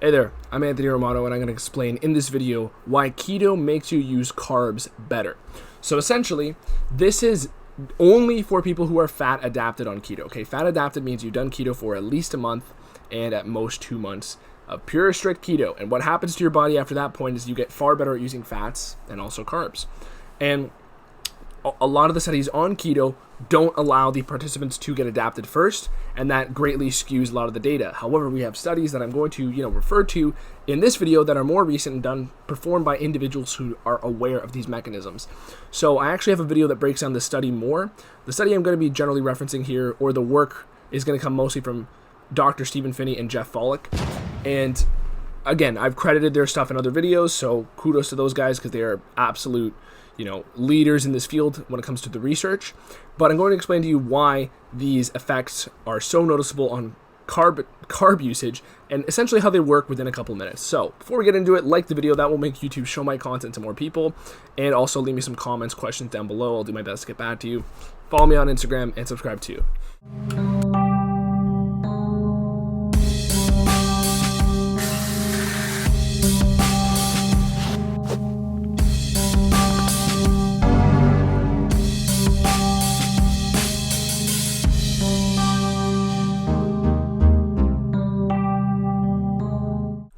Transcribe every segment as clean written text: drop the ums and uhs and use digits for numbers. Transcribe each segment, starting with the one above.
Hey there, I'm Anthony Romano, and I'm going to explain in this video why keto makes you use carbs better. So essentially, this is only for people who are fat adapted on keto. Okay, fat adapted means you've done keto for at least a month and at most 2 months of pure strict keto. And what happens to your body after that point is you get far better at using fats and also carbs. And a lot of the studies on keto don't allow the participants to get adapted first, and that greatly skews a lot of the data. However, we have studies that I'm going to refer to in this video that are more recent and performed by individuals who are aware of these mechanisms. So I actually have a video that breaks down this study more. The study I'm going to be generally referencing here, or the work, is going to come mostly from Dr. Stephen Phinney and Jeff Volek. And again, I've credited their stuff in other videos, so kudos to those guys because they are absolute leaders in this field when it comes to the research. But I'm going to explain to you why these effects are so noticeable on carb usage and essentially how they work within a couple minutes. So before we get into it, like the video. That will make YouTube show my content to more people. And also leave me some comments, questions down below. I'll do my best to get back to you. Follow me on Instagram and subscribe too.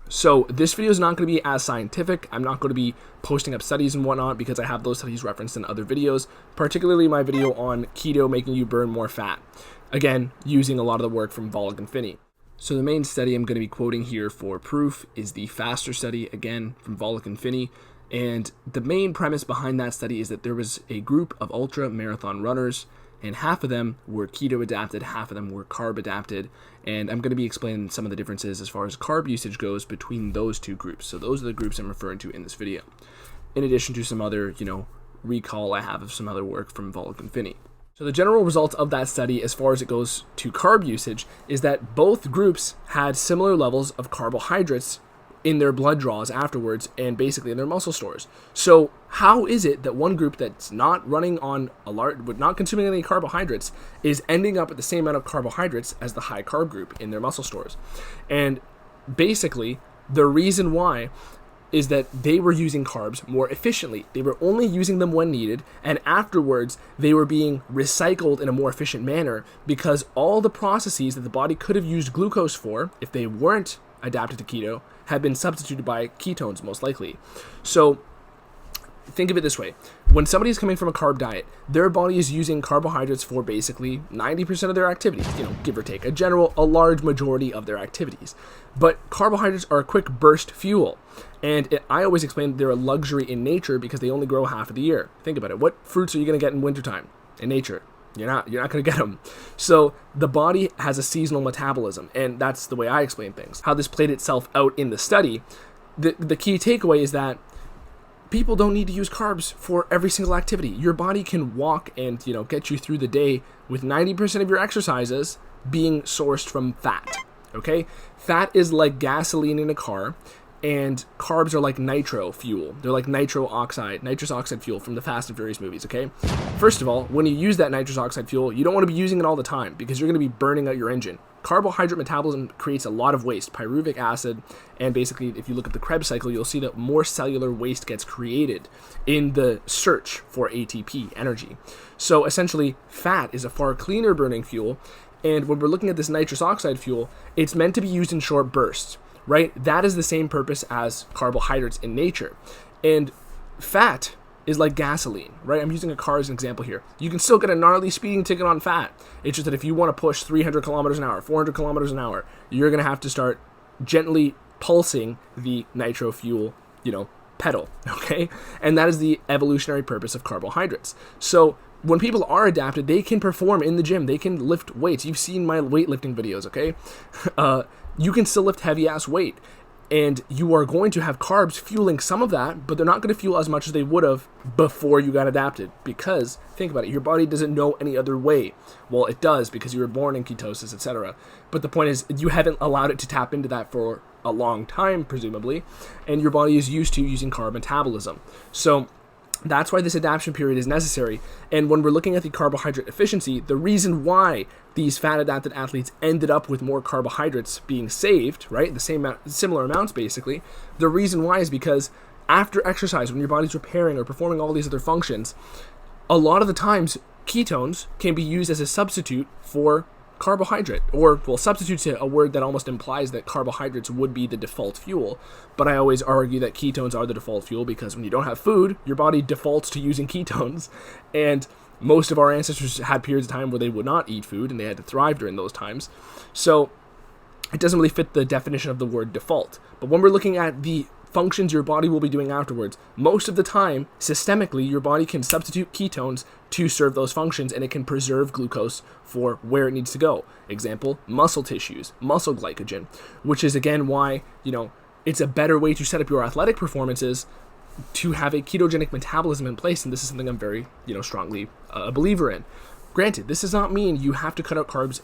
So this video is not going to be as scientific. I'm not going to be posting up studies and whatnot because I have those studies referenced in other videos, particularly my video on keto making you burn more fat. Again, using a lot of the work from Volek and Phinney. So the main study I'm going to be quoting here for proof is the FASTER study, again, from Volek and Phinney. And the main premise behind that study is that there was a group of ultra marathon runners, and half of them were keto adapted, half of them were carb adapted, and I'm going to be explaining some of the differences as far as carb usage goes between those two groups. So those are the groups I'm referring to in this video, in addition to some other, recall I have of some other work from Volek and Phinney. So the general result of that study as far as it goes to carb usage is that both groups had similar levels of carbohydrates in their blood draws afterwards and basically in their muscle stores. So how is it that one group that's not running on not consuming any carbohydrates is ending up at the same amount of carbohydrates as the high carb group in their muscle stores? And basically the reason why is that they were using carbs more efficiently. They were only using them when needed, and afterwards they were being recycled in a more efficient manner because all the processes that the body could have used glucose for, if they weren't adapted to keto, had been substituted by ketones most likely. So think of it this way. When somebody is coming from a carb diet, their body is using carbohydrates for basically 90% of their activities, give or take, a large majority of their activities. But carbohydrates are a quick burst fuel. And I always explain they're a luxury in nature because they only grow half of the year. Think about it. What fruits are you going to get in wintertime in nature? You're not going to get them. So the body has a seasonal metabolism, and that's the way I explain things. How this played itself out in the study, the key takeaway is that people don't need to use carbs for every single activity. Your body can walk and get you through the day with 90% of your exercises being sourced from fat. Okay? Fat is like gasoline in a car, and carbs are like nitro fuel. They're like nitrous oxide fuel from the Fast and Furious movies, okay? First of all, when you use that nitrous oxide fuel, you don't want to be using it all the time because you're going to be burning out your engine. Carbohydrate metabolism creates a lot of waste, pyruvic acid, and basically if you look at the Krebs cycle, you'll see that more cellular waste gets created in the search for ATP, energy. So essentially, fat is a far cleaner burning fuel, and when we're looking at this nitrous oxide fuel, it's meant to be used in short bursts. Right? That is the same purpose as carbohydrates in nature. And fat is like gasoline, right? I'm using a car as an example here. You can still get a gnarly speeding ticket on fat. It's just that if you want to push 300 kilometers an hour, 400 kilometers an hour, you're going to have to start gently pulsing the nitro fuel, pedal, okay? And that is the evolutionary purpose of carbohydrates. So when people are adapted, they can perform in the gym. They can lift weights. You've seen my weightlifting videos, okay? You can still lift heavy-ass weight, and you are going to have carbs fueling some of that, but they're not going to fuel as much as they would have before you got adapted because, think about it, your body doesn't know any other way. Well, it does because you were born in ketosis, etc. But the point is, you haven't allowed it to tap into that for a long time, presumably, and your body is used to using carb metabolism. So That's why this adaptation period is necessary. And when we're looking at the carbohydrate deficiency, the reason why these fat-adapted athletes ended up with more carbohydrates being saved, right, similar amounts basically, the reason why is because after exercise, when your body's repairing or performing all these other functions, a lot of the times ketones can be used as a substitute for carbohydrate, or, well, substitute's a word that almost implies that carbohydrates would be the default fuel, but I always argue that ketones are the default fuel because when you don't have food, your body defaults to using ketones, and most of our ancestors had periods of time where they would not eat food and they had to thrive during those times. So it doesn't really fit the definition of the word default. But when we're looking at the functions your body will be doing afterwards, most of the time, systemically, your body can substitute ketones to serve those functions, and it can preserve glucose for where it needs to go. Example, muscle tissues, muscle glycogen, which is again why, it's a better way to set up your athletic performances to have a ketogenic metabolism in place, and this is something I'm very, strongly a believer in. Granted, this does not mean you have to cut out carbs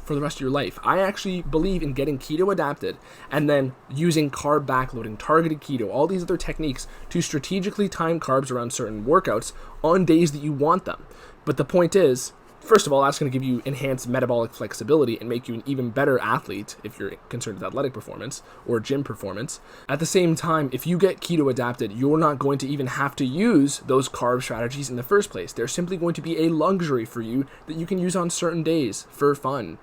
for the rest of your life. I actually believe in getting keto adapted and then using carb backloading, targeted keto, all these other techniques to strategically time carbs around certain workouts on days that you want them. But the point is, first of all, that's going to give you enhanced metabolic flexibility and make you an even better athlete if you're concerned with athletic performance or gym performance. At the same time, if you get keto adapted, you're not going to even have to use those carb strategies in the first place. They're simply going to be a luxury for you that you can use on certain days for fun.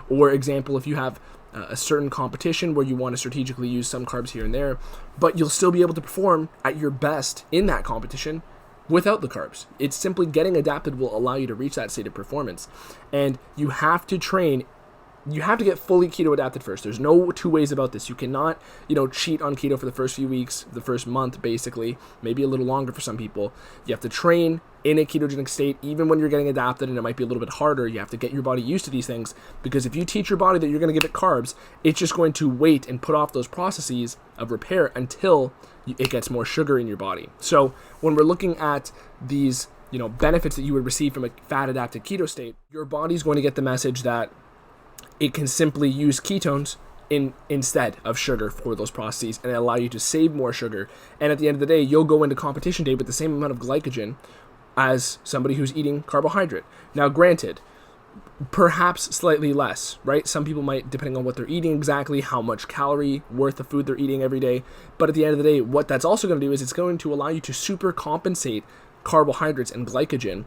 Or example, if you have a certain competition where you want to strategically use some carbs here and there, but you'll still be able to perform at your best in that competition without the carbs. It's simply getting adapted will allow you to reach that state of performance. And you have to train, you have to get fully keto adapted first. There's no two ways about this. You cannot, cheat on keto for the first few weeks, the first month basically, maybe a little longer for some people. You have to train in a ketogenic state, even when you're getting adapted, and it might be a little bit harder. You have to get your body used to these things, because if you teach your body that you're going to give it carbs, it's just going to wait and put off those processes of repair until it gets more sugar in your body. So when we're looking at these, benefits that you would receive from a fat-adapted keto state, your body's going to get the message that it can simply use ketones instead of sugar for those processes, and allow you to save more sugar. And at the end of the day, you'll go into competition day with the same amount of glycogen as somebody who's eating carbohydrate. Now, granted, perhaps slightly less, right? Some people might, depending on what they're eating exactly, how much calorie worth of food they're eating every day. But at the end of the day, what that's also going to do is it's going to allow you to super compensate carbohydrates and glycogen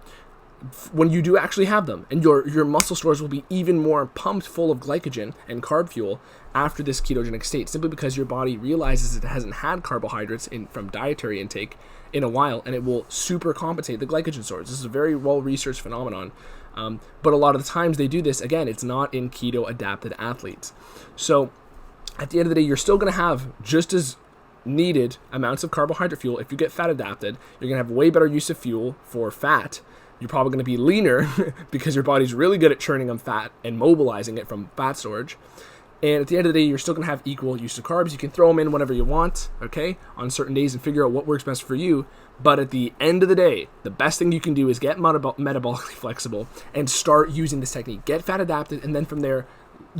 when you do actually have them, and your muscle stores will be even more pumped full of glycogen and carb fuel after this ketogenic state, simply because your body realizes it hasn't had carbohydrates from dietary intake in a while, and it will super compensate the glycogen stores. This is a very well-researched phenomenon, but a lot of the times they do this, again, it's not in keto adapted athletes. So at the end of the day, you're still going to have just as needed amounts of carbohydrate fuel. If you get fat adapted, you're going to have way better use of fuel for fat. You're probably going to be leaner because your body's really good at churning on fat and mobilizing it from fat storage. And at the end of the day, you're still going to have equal use of carbs. You can throw them in whenever you want, okay, on certain days, and figure out what works best for you. But at the end of the day, the best thing you can do is get metabolically flexible and start using this technique. Get fat adapted, and then from there,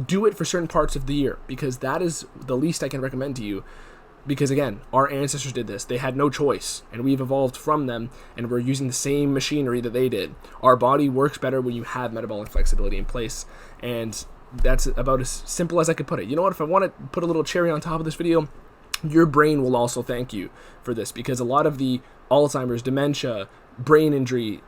do it for certain parts of the year, because that is the least I can recommend to you. Because again, our ancestors did this. They had no choice, and we've evolved from them, and we're using the same machinery that they did. Our body works better when you have metabolic flexibility in place, and that's about as simple as I could put it. You know what? If I want to put a little cherry on top of this video, your brain will also thank you for this, because a lot of the Alzheimer's, dementia, brain injury,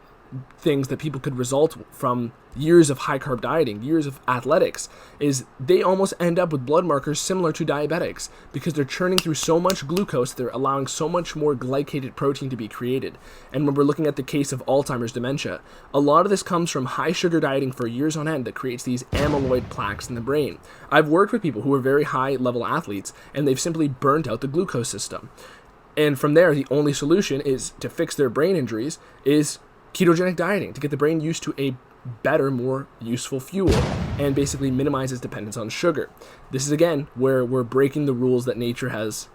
things that people could result from years of high carb dieting, years of athletics, is they almost end up with blood markers similar to diabetics, because they're churning through so much glucose, they're allowing so much more glycated protein to be created. And when we're looking at the case of Alzheimer's dementia, a lot of this comes from high sugar dieting for years on end that creates these amyloid plaques in the brain. I've worked with people who are very high level athletes, and they've simply burnt out the glucose system. And from there, the only solution is to fix their brain injuries is ketogenic dieting, to get the brain used to a better, more useful fuel, and basically minimize its dependence on sugar. This is again where we're breaking the rules that nature has,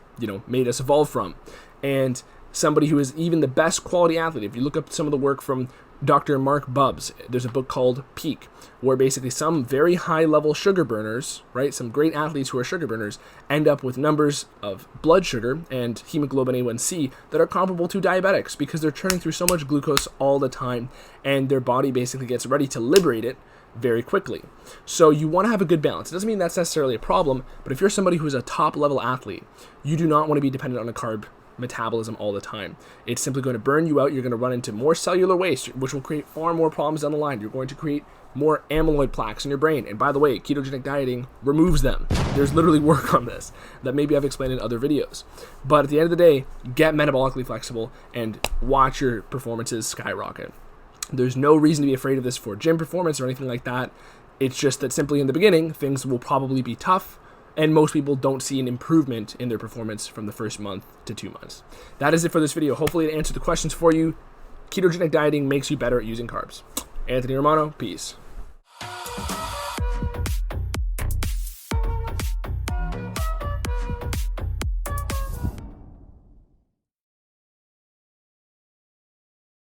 made us evolve from. And somebody who is even the best quality athlete, if you look up some of the work from Dr. Mark Bubbs, there's a book called Peak, where basically some very high level sugar burners, right, some great athletes who are sugar burners, end up with numbers of blood sugar and hemoglobin A1C that are comparable to diabetics because they're churning through so much glucose all the time, and their body basically gets ready to liberate it very quickly. So you want to have a good balance. It doesn't mean that's necessarily a problem, but if you're somebody who's a top level athlete, you do not want to be dependent on a carb metabolism all the time. It's simply going to burn you out. You're going to run into more cellular waste, which will create far more problems down the line. You're going to create more amyloid plaques in your brain. And by the way, ketogenic dieting removes them. There's literally work on this that maybe I've explained in other videos. But at the end of the day, get metabolically flexible and watch your performances skyrocket. There's no reason to be afraid of this for gym performance or anything like that. It's just that simply in the beginning, things will probably be tough, and most people don't see an improvement in their performance from the first month to 2 months. That is it for this video. Hopefully it answered the questions for you. Ketogenic dieting makes you better at using carbs. Anthony Romano, peace.